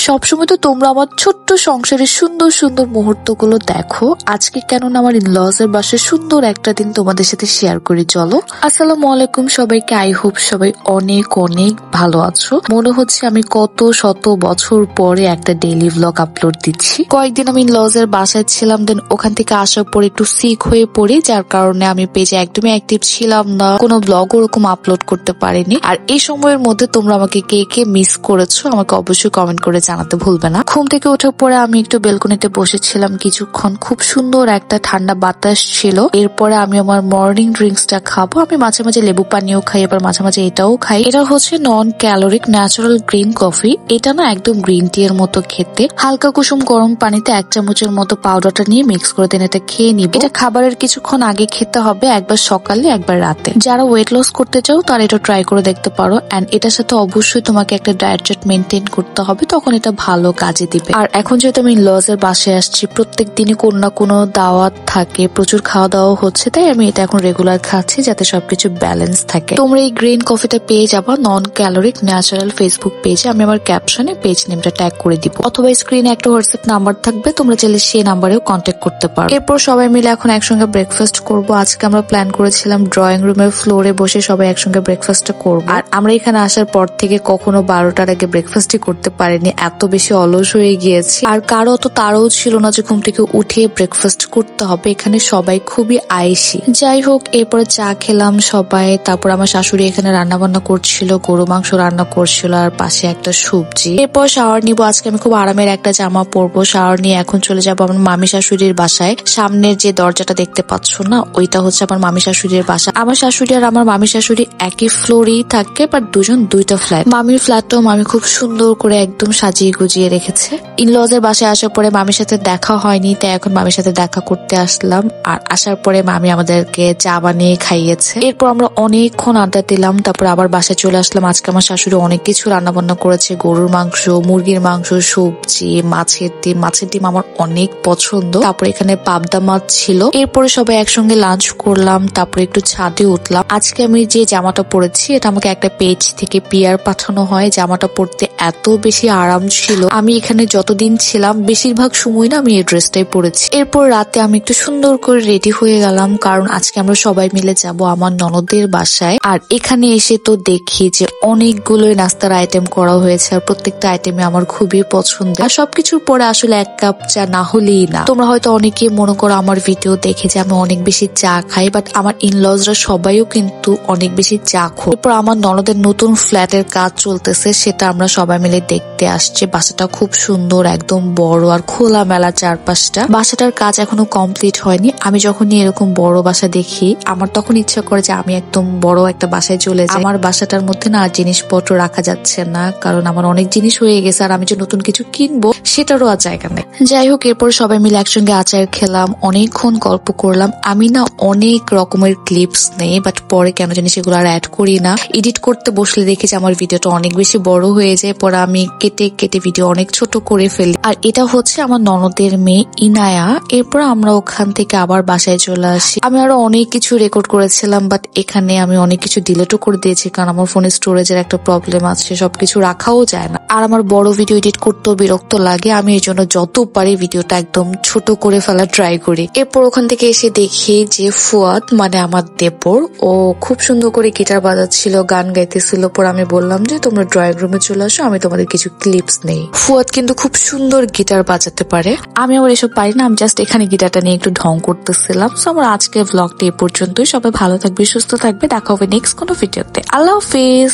সবসময় তো তোমরা আমার ছোট্ট সংসারের সুন্দর সুন্দর মুহূর্তগুলো দেখো, আজকে কেননা আমার ইনলজ এর বাসায় সুন্দর একটা দিন তোমাদের সাথে শেয়ার করি। চলো। আসসালামু আলাইকুম সবাইকে। আই হোপ সবাই অনেক অনেক ভালো আছো। মনে হচ্ছে আমি কত শত বছর পরে একটা ডেইলি ভ্লগ আপলোড দিচ্ছি। কয়েকদিন আমি ইনলজ এর বাসায় ছিলাম, দেন ওখান থেকে আসার পর একটু সিক হয়ে পড়ি, যার কারণে আমি পেজে একদমই অ্যাক্টিভ ছিলাম না, কোনো ব্লগ ওরকম আপলোড করতে পারিনি। আর এই সময়ের মধ্যে তোমরা আমাকে কে কে মিস করেছো আমাকে অবশ্যই কমেন্ট করে জানাতে ভুলবে না। ঘুম থেকে ওঠার পরে আমি একটু বেলকনিতে বসেছিলাম কিছুক্ষণ, খুব সুন্দর একটা ঠান্ডা বাতাস ছিল। এরপরে আমি আমার মর্নিং ড্রিঙ্কসটা খাবো। আমি মাঝে মাঝে লেবু পানিও খাই, আবার মাঝে মাঝে এটাও খাই। এটা হচ্ছে নন ক্যালোরিক ন্যাচারাল গ্রিন কফি। এটা না একদম গ্রিন টি এর মতো খেতে। হালকা কুসুম গরম পানিতে 1 চামচের মতো পাউডারটা নিয়ে মিক্স করে দেন, এটা খেয়ে নিব। এটা খাবারের কিছুক্ষণ আগে খেতে হবে, একবার সকালে একবার রাতে। যারা ওয়েট লস করতে চাও তারা এটা ট্রাই করে দেখতে পারো। এন্ড এটার সাথে অবশ্যই তোমাকে একটা ডায়েট চার্ট মেনটেন করতে হবে, তখন এটা ভালো কাজে দিবে। আর এখন যেহেতু আমি লজ এর বাসায় আসছি, প্রত্যেক দিনই কোনো না কোনো দাওয়াত থাকে, প্রচুর খাওয়া দাওয়া হচ্ছে, তাই আমি এটা এখন রেগুলার খাচ্ছি যাতে সবকিছু ব্যালেন্স থাকে। তোমরা এই গ্রিন কফিটা পেয়ে যাবা নন ক্যালোরিক ন্যাচারাল ফেসবুক পেজে। আমি আমার ক্যাপশনে পেজ নেমটা ট্যাগ করে দিব, অথবা স্ক্রিনে একটা হোয়াটসঅ্যাপ নাম্বার থাকবে, তোমরা চাইলে সেই নাম্বারেও কন্ট্যাক্ট করতে পারো। এরপর সবাই মিলে এখন একসঙ্গে ব্রেকফাস্ট করব। আজকে আমরা প্ল্যান করেছিলাম ড্রয়িং রুমের ফ্লোরে বসে সবাই একসঙ্গে ব্রেকফাস্টটা করবো। আর আমরা এখানে আসার পর থেকে কখনো 12টার আগে ব্রেকফাস্টই করতে পারিনি, এত বেশি অলস হয়ে গিয়েছি। আর কারো তো তারও ছিল না যে ঘুম থেকে উঠে ব্রেকফাস্ট করতে হবে। এখানে সবাই খুবই আইসি। যাই হোক, এরপরে চা খেলাম সবাই। তারপর আমার শাশুড়ি এখানে রান্না বান্না করছিল, গরু মাংস রান্না করছিল, আর পাশে একটা সবজি। এরপর শাওয়ার নিবো। আজকে আমি খুব আরামের একটা জামা পরবো। শাওয়ার নিয়ে এখন চলে যাবো আমার মামি শাশুড়ির বাসায়। সামনের যে দরজাটা দেখতে পাচ্ছ না, ওইটা হচ্ছে আমার মামি শাশুড়ির বাসা। আমার শাশুড়ি আর আমার মামি শাশুড়ি একই ফ্লোরেই থাকে, বাট দুজন দুইটা ফ্ল্যাট। মামির ফ্ল্যাটটাও মামি খুব সুন্দর করে একদম সাজিয়ে গুজিয়ে রেখেছে। ইনলজ এর বাসায় আসার পরে মামির সাথে দেখা হয়নি, তাই এখন মামির সাথে দেখা করতে আসলাম। আর আসার পরে মামি আমাদেরকে চা বানিয়ে খাইয়েছে। এরপর আমরা অনেকক্ষণ আড্ডা দিলাম, তারপর আবার বাসায় চলে আসলাম। আজকে আমার শাশুড়ি অনেক কিছু রান্না বান্না করেছে, গরুর মাংস, মুরগির মাংস, সবজি, মাছের ডিম। মাছের ডিম আমার অনেক পছন্দ। তারপর এখানে পাবদা মাছ ছিল। এরপরে সবাই একসঙ্গে লাঞ্চ করলাম, তারপরে একটু ছাদে উঠলাম। আজকে আমি যে জামাটা পরেছি এটা আমাকে একটা পেজ থেকে পিআর পাঠানো হয়। জামাটা পরতে এত বেশি আরাম ছিল, আমি এখানে যতদিন ছিলাম বেশিরভাগ সময় না আমি এই ড্রেসটাই পরেছি। এরপর রাতে আমি একটু সুন্দর করে রেডি হয়ে গেলাম, কারণ আজকে আমরা সবাই মিলে যাব আমার ননদের বাসায়। আর এখানে এসে তো দেখি যে অনেকগুলো নাস্তার আইটেম করা হয়েছে, আর প্রত্যেকটা আইটেমে আমার খুবই পছন্দ। আর সবকিছুর পরে আসলে 1 কাপ চা না হলেই না। তোমরা হয়তো অনেকে মনে করো আমার ভিডিও দেখে যে আমি অনেক বেশি চা খাই, বাট আমার ইনলজরা সবাইও কিন্তু অনেক বেশি চা খায়। এরপর আমার ননদের নতুন ফ্ল্যাটের কাজ চলতেছে, সেটা আমরা সবাই মিলে দেখতে আসছে। বাসাটা খুব সুন্দর, একদম বড় আর খোলা মেলা চারপাশটা। বাসাটার কাজ এখনো কমপ্লিট হয়নি। আমি যখনই এরকম বড় বাসা দেখি আমার তখন ইচ্ছা করে যে আমি একদম বড় একটা বাসায় চলে যাই। আমার বাসাটার মধ্যে না জিনিসপত্র রাখা যাচ্ছে না, কারণ আমার অনেক জিনিস হয়ে গেছে, আর আমি যে নতুন কিছু কিনবো সেটারও আর জায়গা নেই। যাই হোক, এরপর সবাই মিলে একসঙ্গে আচার খেলাম, অনেকক্ষণ গল্প করলাম। আমি না অনেক রকমের ক্লিপস নেই, বাট পরে কেন জানি সেগুলো আর অ্যাড করি না। এডিট করতে বসলে দেখি যে আমার ভিডিওটা অনেক বেশি বড় হয়ে যায়, পরে আমি কেটে কেটে ভিডিও অনেক ছোট করে ফেলি। আর এটা হচ্ছে আমার ননদের মেয়ে ইনায়া। এরপর আমরা ওখান থেকে আবার বাসায় চলে আসি। আমি আরো অনেক কিছু রেকর্ড করেছিলাম, বাট এখানে আমি অনেক কিছু ডিলিটও করে দিয়েছি, কারণ আমার ফোনে স্টোরেজের একটা প্রবলেম আছে, সবকিছু রাখাও যায় না। আর আমার বড় ভিডিও এডিট করতেও বিরক্ত লাগে, আমি এই জন্য যত পারি ভিডিওটা একদম ছোট করে ফেলা ট্রাই করি। এরপর ওখান থেকে এসে দেখি যে ফুয়াদ মানে আমার দেবর, ও খুব সুন্দর করে গিটার বাজাচ্ছিল, গান গাইতেছিল। পর আমি বললাম যে তোমরা ড্রয়িং রুমে চলে আসো, আমি তোমাদের কিছু ক্লিপস নেই। ফুয়াদ কিন্তু খুব সুন্দর গিটার বাজাতে পারে, আমি আবার এসব পারি না। আমি জাস্ট এখানে গিটারটা নিয়ে একটু ঢং করতেছিলাম। সো আমার আজকের ব্লগটা এ পর্যন্তই। সবাই ভালো থাকবে, সুস্থ থাকবে, দেখা হবে নেক্সট কোনো ভিডিওতে। আল্লাহ হাফিজ।